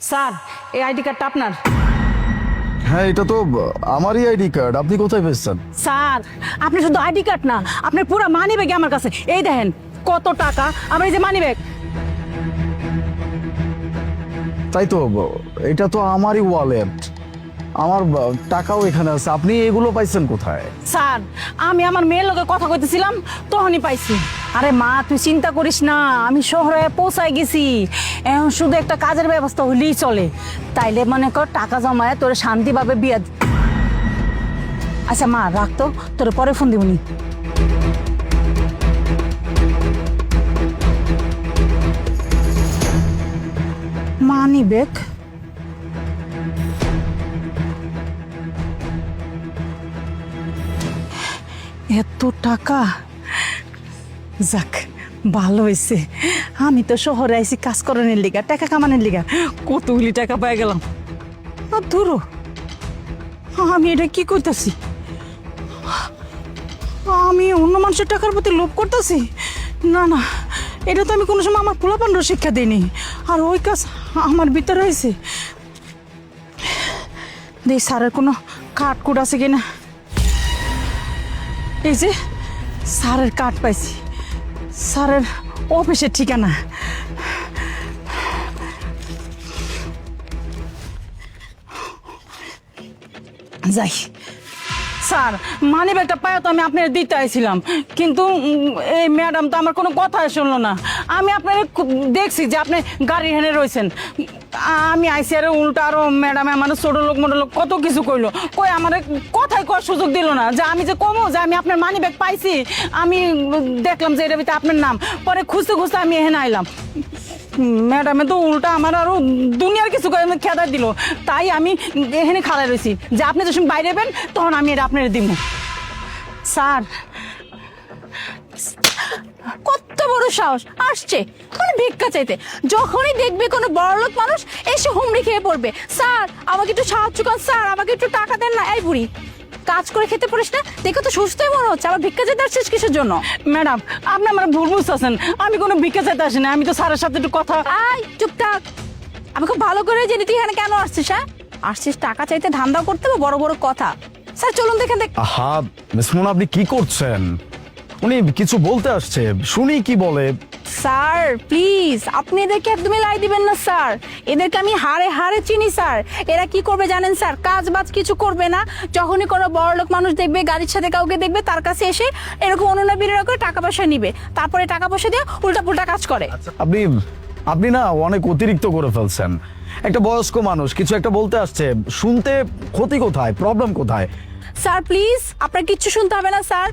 Sir এই ID কার্ডটা আপনার। হ্যাঁ, এটা তো আমারই আইডি কার্ড। আপনি কোথায় পেয়েছেন? স্যার আপনি শুধু আইডি কার্ড না, আপনার পুরো মানি ব্যাগ আমার কাছে। এই দেখেন কত টাকা, আমার এই যে মানি ব্যাগ। তাই তো, এটা তো আমারই ওয়ালেট। আমার টাকাও এখানে আছে। আপনি এগুলো পাইছেন কোথায়? স্যার আমি আমার মেয়ের লোকে কথা কইতেছিলাম, তখনই পাইছি। আরে মা তুই চিন্তা করিস না, আমি শহরে পৌঁছায় গেছি। এখন শুধু একটা কাজের ব্যবস্থা হলেই চলে। তাইলে মনে কর টাকা জমায় তোর শান্তিভাবে বিয়ে। আচ্ছা মা রাখতো, তোর পরে ফোন দিবনি। মানি ব্যাগ, এত টাকা। যাক ভালো হয়েছে, আমি তো শহরে আইছি কাজ করানোর লিগা, টাকা কামানোর লিগা। কতগুলি টাকা পাই গেলাম। আর ধরো আমি এটা কি করতেছি? আমি অন্য মানুষের টাকার প্রতি লোভ করতেছি? না না, এটা তো আমি কোনো সময় আমার পোলাপানরা শিক্ষা দিইনি। আর ওই কাজ আমার ভিতরে হয়েছে। দেখ স্যারের কোনো কার্ড কুট আছে কিনা। এই যে স্যারের কার্ড পাইছি, স্যারের অফিসের ঠিকানা। যাই স্যার, মানি ব্যাগটা পায় তো আমি আপনার দিতে আইছিলাম, কিন্তু এই ম্যাডাম তো আমার কোনো কথাই শুনলো না। আমি আপনার দেখছি যে আপনি গাড়ি হেনে রয়েছেন। আমি আইসি আর উল্টা আরো ম্যাডামে আমার ছোট লোক মোটো লোক কত কিছু কইলো। কই আমার কথাই করার সুযোগ দিল না যে আমি যে কমো যে আমি আপনার মানি ব্যাগ পাইছি। আমি দেখলাম যে এটা ভিতরে আপনার নাম। পরে খুঁজতে খুঁজতে আমি এখানে আইলাম। ম্যাডামে তো উল্টা আমার আরো দুনিয়ার কিছু খেদার দিল। তাই আমি এখানে খাড়াই রয়েছি যে আপনি যখন বাইরে যাবেন তখন আমি এটা আপনার দিব। স্যার কত বড় সাহস, আসছে মানে ভিক্ষা চাইতে। যখনই দেখবে কোনো বড়লোক মানুষ এসে হুমড়ি খেয়ে পড়বে, স্যার আমাকে একটু সাহায্য করেন, স্যার আমাকে একটু টাকা দেন না। এই বুড়ি কাজ করে খেতে পারিস না, দেখো তো সুস্থই মনে হচ্ছে, আবার ভিক্ষা চাইতে আসছিস কিসের জন্য? ম্যাডাম আপনি আমার ভুল বুঝতেছেন, আমি কোনো ভিক্ষা চাইতে আসি না। আমি তো স্যারের সাথে একটু কথা। আই চুপ থাক, আমি খুব ভালো করে জানি তুই এখানে কেন আসছিস। হ্যাঁ আসছিস টাকা চাইতে, ধান্দা করতে হবে বড় বড় কথা। স্যার চলুন দেখেন দেখ। আহা মিস মোনা, আপনি কি করছেন? উনি কিছু বলতে আসছে, শুনি কি বলে। স্যার প্লিজ আপনি এদেরকে একদমই লাই দিবেন না স্যার। এদেরকে আমি হাড়ে হাড়ে চিনি স্যার। এরা কি করবে জানেন স্যার? কাজ বাজ কিছু করবে না। যখনই কোনো বড়লোক মানুষ দেখবে, গাড়ির সাথে কাউকে দেখবে, তার কাছে এসে এরকম অননাবিরা করে টাকা পয়সা নিবে, তারপরে টাকা পয়সা দিয়ে উল্টা পুল্টা কাজ করে। আপনি আপনি না অনেক অতিরিক্ত করে ফেলছেন। একটা বয়স্ক মানুষ কিছু একটা বলতে আসছে, শুনতে ক্ষতি কোথায়, প্রবলেম কোথায়? স্যার প্লিজ আপনার কিচ্ছু শুনতে হবে না স্যার।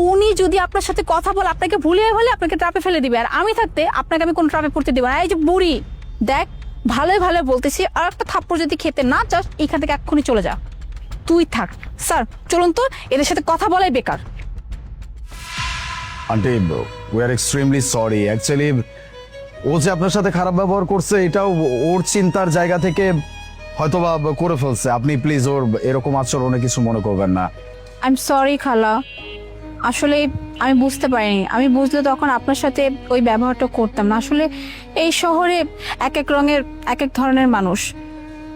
উনি যদি আপনার সাথে কথা বলে আপনাকে ভুলিয়ে হলে আপনাকে ট্রাপে ফেলে দিবে, আর আমি থাকতে আপনাকে আমি কোনো ট্রাপে পড়তে দেবো না। এই যে বুড়ি দেখ, ভালোই ভালো বলতেছি, আর একটা থাপ্পড় যদি খেতে না চাস এখান থেকে এক্ষুনি চলে যা, তুই থাক। স্যার চলুন তো, এদের সাথে কথা বলাই বেকার। Auntie we are extremely sorry. Actually ও যে আপনার সাথে খারাপ ব্যবহার করছে এটাও ওর চিন্তার জায়গা থেকে হয়তো বা করে ফেলছে। আপনি প্লিজ ওর এরকম আচরণে কিছু মনে করবেন না। আই এম সরি খালা, আসলে আমি বুঝতে পারিনি। আমি বুঝলে তখন আপনার সাথে ওই ব্যবহারটা করতাম না। আসলে এই শহরে এক এক রঙের এক এক ধরনের মানুষ,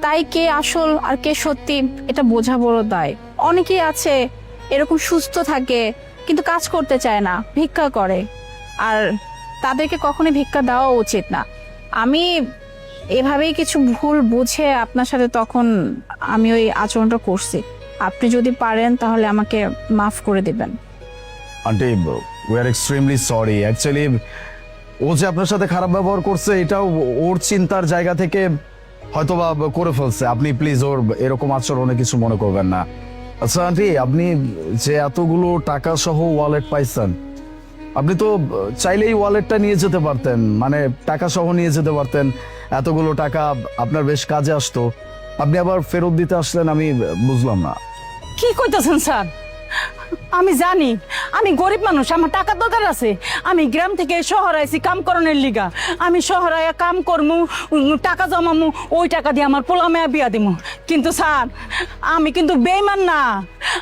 তাই কে আসল আর কে সত্যি এটা বোঝা বড় দায়। অনেকেই আছে এরকম সুস্থ থাকে কিন্তু কাজ করতে চায় না, ভিক্ষা করে, আর তাদেরকে কখনোই ভিক্ষা দেওয়া উচিত না। আমি এভাবেই কিছু ভুল বুঝে আপনার সাথে তখন আমি ওই আচরণটা করছি। আপনি যদি পারেন তাহলে আমাকে মাফ করে দিবেন। Auntie we are extremely sorry. Actually ও যে আপনার সাথে খারাপ ব্যবহার করছে এটাও ওর চিন্তার জায়গা থেকে হয়তো বা করে ফেলছে। আপনি প্লিজ ওর এরকম আচরণে কিছু মনে করবেন না। আচ্ছা আন্টি, আপনি যে এতগুলো টাকা সহ ওয়ালেট পাইছেন, আপনি তো চাইলেই ওয়ালেটটা নিয়ে যেতে পারতেন, মানে টাকা সহ নিয়ে যেতে পারতেন। এতগুলো টাকা আপনার বেশ কাজে আসতো, আপনি আবার ফেরত দিতে আসলেন, আমি বুঝলাম না। কি কইতেছেন স্যার? আমি জানি আমি গরিব মানুষ, আমার টাকা দরকার আছে। আমি গ্রাম থেকে শহর আইছি কাম করণের লিগা। আমি শহর আয়া কাম করমু, টাকা জমামু, ওই টাকা দিয়ে আমার পোলা মেয়া বিয়া দিমু। কিন্তু স্যার আমি কিন্তু বেইমান না,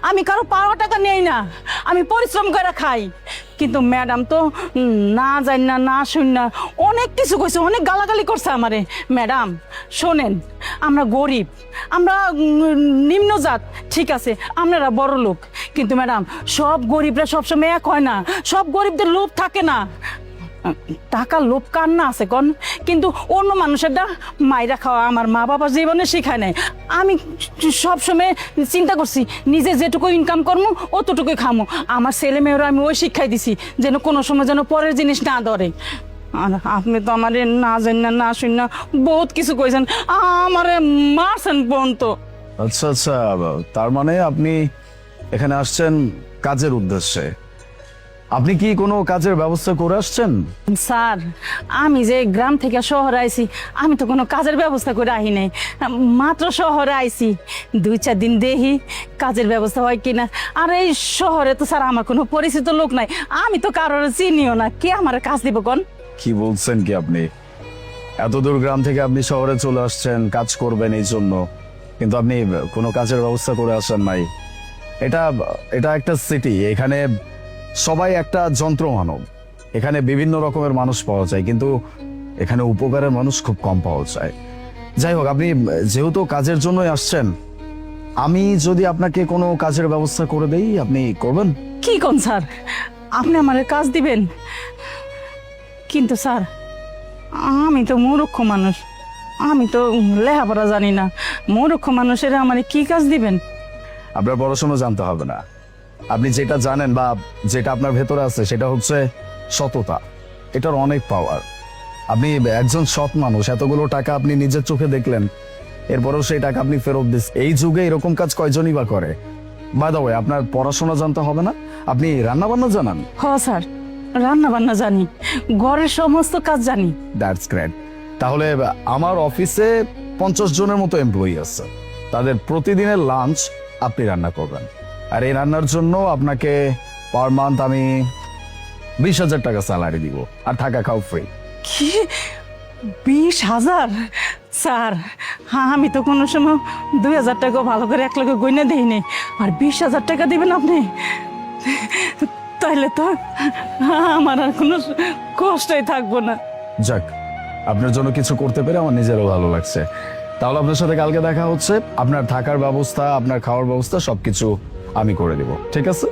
আমি কারো পাওয়া টাকা নেই না, আমি পরিশ্রম করে খাই। কিন্তু ম্যাডাম তো না যাই না না শুন না অনেক কিছু কইছে, অনেক গালাগালি করছে আমারে। ম্যাডাম শোনেন, আমরা গরিব, আমরা নিম্নজাত, ঠিক আছে, আপনারা বড় লোক, কিন্তু ম্যাডাম সব গরিবরা সবসময় এক হয় না, সব গরিবদের লোভ থাকে না। টাকার লোভ কার না আছে কন, কিন্তু অন্য মানুষেরটা মাইরা খাওয়া আমার মা বাবা জীবনে শেখায় নাই। আমি সবসময় চিন্তা করছি নিজে যেটুকু ইনকাম করবো অতটুকুই খামো। আমার ছেলে মেয়েরা আমি ওই শিক্ষাই দিছি যেন কোনো সময় যেন পরের জিনিস না ধরে। আর আপনি তো আমার না জান না না শুন না বহুত কিছু কইছেন, আমারে মারছেন পর্যন্ত। আচ্ছা আচ্ছা, তার মানে আপনি এখানে আসছেন কাজের উদ্দেশ্যে। আপনি কি কোনো কাজের ব্যবস্থা করে আসছেন? স্যার, আমি যে গ্রাম থেকে শহরে আইছি, আমি তো কোনো কাজের ব্যবস্থা করে আহি নাই, মাত্র শহরে আইছি 2-4 দিন দেখি কাজের ব্যবস্থা হয় কিনা। আর এই শহরে তো স্যার আমার কোনো পরিচিত লোক নাই, আমি তো কারোর চিনিও না, কে আমার কাজ দিব কোন? কি বলছেন কি আপনি? এত দূর গ্রাম থেকে আপনি শহরে চলে আসছেন কাজ করবেন এই জন্য, কিন্তু আপনি কোনো কাজের ব্যবস্থা করে আসেন নাই। এটা এটা একটা সিটি, এখানে সবাই একটা যন্ত্র মানব। এখানে বিভিন্ন রকমের মানুষ পাওয়া যায়, কিন্তু এখানে উপকারের মানুষ খুব কম পাওয়া যায়। যাই হোক, আপনি যেহেতু কাজের জন্যই আসছেন, আমি যদি আপনাকে কোনো কাজের ব্যবস্থা করে দেই, আপনি করবেন? কি কোন স্যার, আপনি আমার কাজ দিবেন? কিন্তু স্যার আমি তো মূর্খ মানুষ, আমি তো লেখাপড়া জানি না, মূর্খ মানুষেরা আমার কি কাজ দিবেন? আপনার পড়াশোনা জানতে হবে না, আপনি যেটা জানেন বা যেটা আপনার ভেতরে আছে সেটা হচ্ছে সততা। এটার অনেক পাওয়ার। আপনি একজন সৎ মানুষ, এতগুলো টাকা আপনি নিজের চোখে দেখলেন, এরপরেও সেই টাকা আপনি ফেরত দিচ্ছেন। এই যুগে এরকম কাজ কয়জনই বা করে? বাই দ্য ওয়ে, আপনার পড়াশোনা জানতে হবে না, আপনি রান্না বান্না জানান? হ স্যার, রান্না বান্না জানি, ঘরের সমস্ত কাজ জানি। That's great. তাহলে আমার অফিসে 50 জনের মতো এমপ্লয়ি আছে, তাদের প্রতিদিনের লাঞ্চ আপনি রান্না করবেন। আর এই রান্নার জন্য আপনাকে পার মান্থ আমি 20,000 টাকা স্যালারি দিব, আর থাকা খাও ফ্রি। কি 20,000? স্যার আমি তো কোনো সময় 2,000 টাকা ভালো করে এক লগে গইনা দিইনি, আর 20,000 টাকা দিবেন আপনি? তাইলে তো আমার আর কোনো কষ্টই থাকবো না। যাক, আপনার জন্য কিছু করতে পেরে আমার নিজেরও ভালো লাগছে। তাহলে আপনার সাথে কালকে দেখা হচ্ছে। আপনার থাকার ব্যবস্থা, আপনার খাওয়ার ব্যবস্থা সবকিছু আমি করে দিব, ঠিক আছে?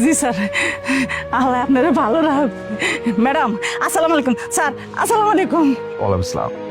জি স্যার, আল্লাহ আপনারা ভালো রাখ। ম্যাডাম আসসালামু আলাইকুম। স্যার আসসালামু আলাইকুম। ওয়ালাইকুম আসসালাম।